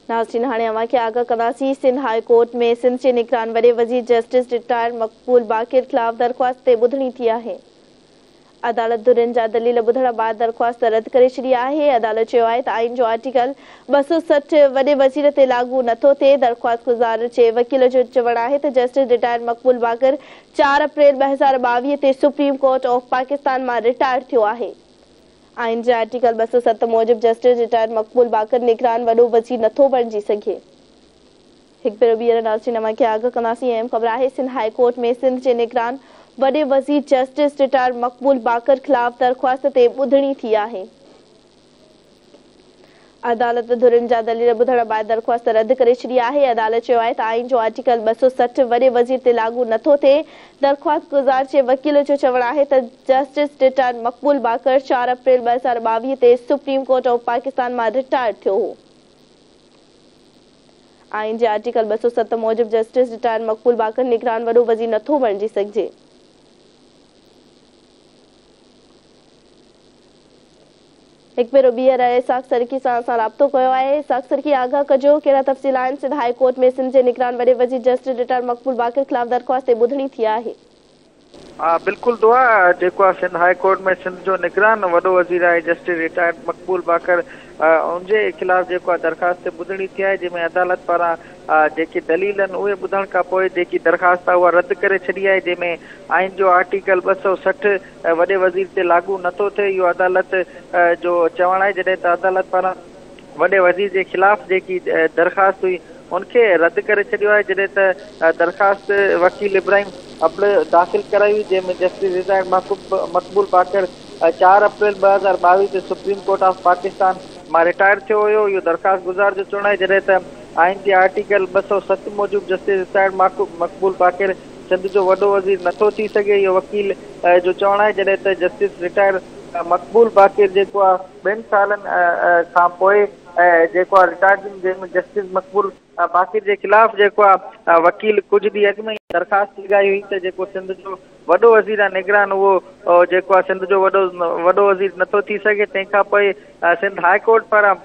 नाज़रीन हाणे अवां खे आगाह कंदासीं। सिंध हाई कोर्ट में सिंध जे निगरान वॾे वज़ीर जस्टिस रिटायर मक़बूल बाक़िर ख़िलाफ़ दरख़्वास्त ते ॿुधणी थी आहे। अदालत धुरियुनि जा दलील ॿुधण बाद दरख़्वास्त रद्द करे छॾी आहे। अदालत चयो आहे त आइन जो आर्टिकल 260 वॾे वज़ीर ते लागू नथो थिए। दरख़्वास्त गुज़ार जे वकील जो चवणु आहे त जस्टिस रिटायर मक़बूल बाक़िर 4 अप्रैल 2022 ते सुप्रीम कोर्ट ऑफ पाकिस्तान मां रिटायर थियो आहे। आइन जे आर्टिकल 207 मूजिब जस्टिस रिटायर मक़बूल बाक़िर निगरान वॾो वज़ीर नथो बणिजी सघे। हिकु भेरो ॿीहर नाज़रीन अवां खे आगाह कंदासीं। अहम ख़बर आहे सिंध हाई कोर्ट में सिंध जे निगरान वॾे वज़ीर जस्टिस रिटायर मक़बूल बाक़िर ख़िलाफ़ दरख़्वास्त ते ॿुधणी थी आहे। अदालत धुरियुनि जा दलील ॿुधण बाद दरख़्वास्त रद्द करे छॾी आहे। अदालत चयो आहे त आइन जो आर्टिकल 260 वॾे वज़ीर ते लागू नथो थिए। दरख़्वास्त गुज़ार जे वकील जो चवणु आहे त जस्टिस रिटायर मक़बूल बाक़िर 4 अप्रैल 2022 ते सुप्रीम कोर्ट ऑफ पाकिस्तान मां रिटायर थियो हो। आइन जे आर्टिकल 207 मूजिब जस्टिस रिटायर मक़बूल बाक़िर निगरान वॾो वज़ीर नथो बणिजी सघिजे। हिकु भेरो ॿीहर इसाक सरकी सां असां राब्तो कयो आहे। इसाक सरकी आगाह कजो कहिड़ा तफ़सील आहिनि। सिंध हाई कोर्ट में सिंध जे निगरान वॾे वज़ीर जस्टिस रिटायर मक़बूल बाक़िर ख़िलाफ़ दरख़्वास्त ते ॿुधणी थी आहे। बिल्कुल दुआ जेको सिंध हाई कोर्ट में सिंध जो निगरान वॾो वज़ीर आहे जस्टिस रिटायर्ड मक़बूल बाक़िर उनके खिलाफ़ जेको दरख़्वास्त ते ॿुधणी थी आहे जंहिंमें अदालत पारां जेकी दलील आहिनि उहे ॿुधण खां पोइ जेकी दरख़्वास्त आहे उहा रद्द करे छॾी आहे जंहिंमें आइन जो आर्टिकल 260 वॾे वज़ीर ते लागू नथो थिए। इहो अदालत जो चवणु आहे जॾहिं त अदालत पारां वॾे वज़ीर जे ख़िलाफ़ जेकी दरख़्वास्त हुई उनखे रद्द करे छॾियो आहे जॾहिं त दरख़्वास्त वकील इब्राहिम अबड़ दाख़िल कराई हुई जंहिंमें जस्टिस रिटायर्ड मक़बूल बाक़िर 4 अप्रैल 2022 ते सुप्रीम कोर्ट ऑफ पाकिस्तान मां रिटायर थियो हुयो। इहो दरख़्वास्त गुज़ार जो चवणु आहे जॾहिं त आइन जे आर्टिकल 207 मूजिब जस्टिस रिटायर्ड मक़बूल बाक़िर सिंध जो वॾो वज़ीर नथो थी सघे। इहो वकील जो चवणु आहे जॾहिं त जस्टिस रिटायर मक़बूल बाक़िर जेको आहे 2 सालनि खां पोइ जेको आहे रिटायर जंहिंमें जस्टिस मक़बूल बाक़िर जे ख़िलाफ़ जेको आहे वकील कुझु ॾींहं अॻु में दरख़्वास्त लॻाई हुई त जेको सिंध जो वॾो वज़ीर आहे निगरान उहो जेको आहे सिंध जो वॾो वज़ीर नथो थी सघे। तंहिंखां पोइ सिंध हाई कोर्ट पारां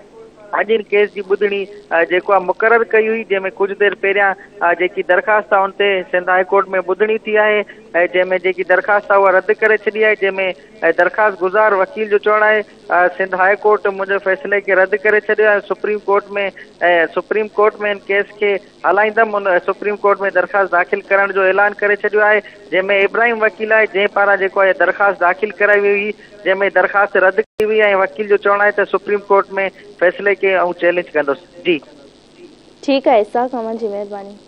अॼु इन केस जी ॿुधणी जेको आहे मुक़ररु कई हुई जंहिंमें कुझु देरि पहिरियां जेकी दरख़्वास्त आहे उन ते सिंध हाई कोर्ट में ॿुधणी थी आहे ऐं जंहिंमें जेकी दरख़्वास्त आहे उहा रद्द करे छॾी आहे जंहिंमें दरख़्वास्त गुज़ार वकील जो चवणु आहे सिंध हाई कोर्ट मुंहिंजे फ़ैसिले खे रद्द करे छॾियो आहे। सुप्रीम कोर्ट में इन केस खे हलाईंदमि। उन सुप्रीम कोर्ट में दरख़्वास्त दाख़िल करण जो ऐलान करे छॾियो आहे जंहिंमें इब्राहिम वकील आहे जंहिं पारां जेको आहे दरख़्वास्त दाख़िल कराई हुई जंहिंमें दरख़्वास्त रद्द कई हुई ऐं वकील जो चवणु आहे त सुप्रीम कोर्ट में फ़ैसिले खे चैलेंज कंदुसि। जी ठीकु आहे इसाक, अव्हां जी महिरबानी।